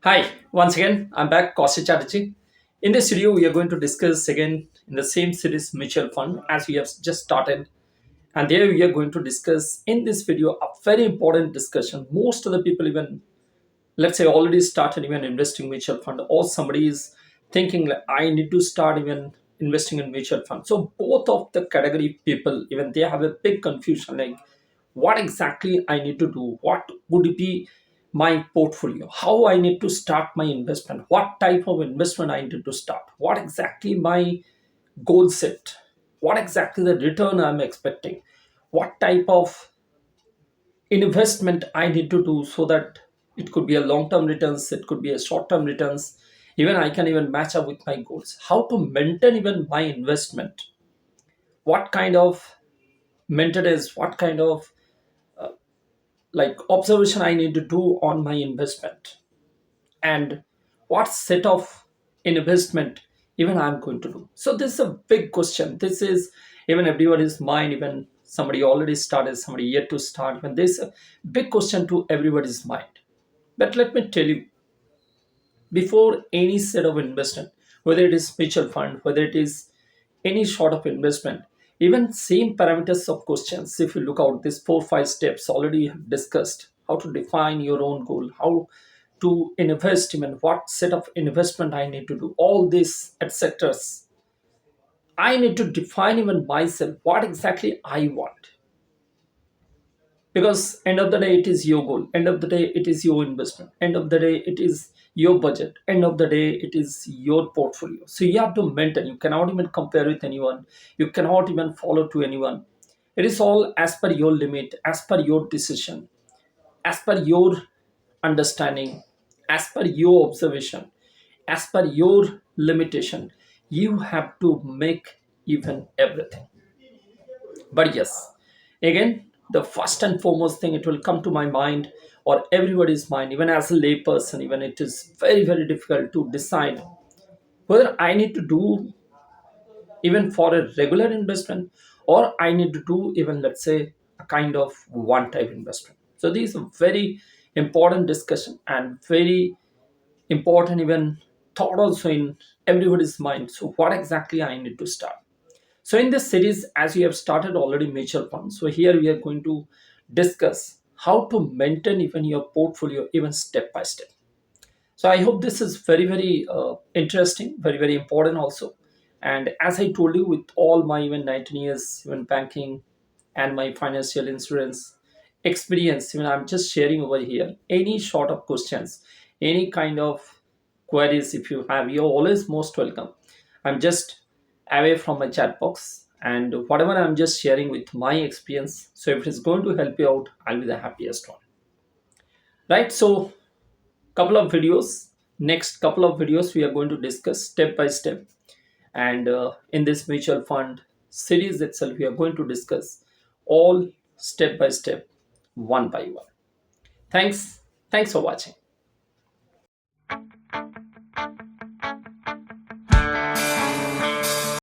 Hi, once again, I'm back, Kaushik Chatterjee. In this video, we are going to discuss again in the same series mutual fund as we have just started. And there we are going to discuss in this video a very important discussion. Most of the people even, let's say, already started even investing mutual fund, or somebody is thinking like, I need to start even investing in mutual fund. So both of the category people, even they have a big confusion like what exactly I need to do, what would be my portfolio, how I need to start my investment, what type of investment I need to start, what exactly my goal set, what exactly the return I'm expecting, what type of investment I need to do so that it could be a long term returns, it could be a short term returns, even I can even match up with my goals, how to maintain even my investment, what kind of maintenance, what kind of like observation I need to do on my investment, and what set of investment even I'm going to do. So this is a big question. This is even everybody's mind, even somebody already started, somebody yet to start, even this is a big question to everybody's mind. But let me tell you, before any set of investment, whether it is mutual fund, whether it is any sort of investment, even same parameters of questions, if you look out these 4 5 steps already have discussed, how to define your own goal, how to invest, even what set of investment I need to do, all this etc. I need to define even myself what exactly I want, because end of the day it is your goal, end of the day it is your investment, end of the day it is your budget, end of the day it is your portfolio. So you have to maintain, you cannot even compare with anyone, you cannot even follow to anyone. It is all as per your limit, as per your decision, as per your understanding, as per your observation, as per your limitation. You have to make even everything. But yes, again, the first and foremost thing it will come to my mind or everybody's mind, even as a layperson, even it is very, very difficult to decide whether I need to do even for a regular investment or I need to do even, let's say, a kind of one type investment. So these are very important discussion and very important even thought also in everybody's mind. So what exactly I need to start? So in this series, as we have started already mutual funds, so here we are going to discuss how to maintain even your portfolio even step by step. So I hope this is very, very interesting, very, very important also. And as I told you, with all my even 19 years, even banking and my financial insurance experience, even I'm just sharing over here. Any sort of questions, any kind of queries, if you have, you're always most welcome. I'm just away from my chat box, and whatever I'm just sharing with my experience. So if it's going to help you out, I'll be the happiest one. Right. So couple of videos, next couple of videos we are going to discuss step by step, and in this mutual fund series itself we are going to discuss all step by step, one by one. Thanks for watching.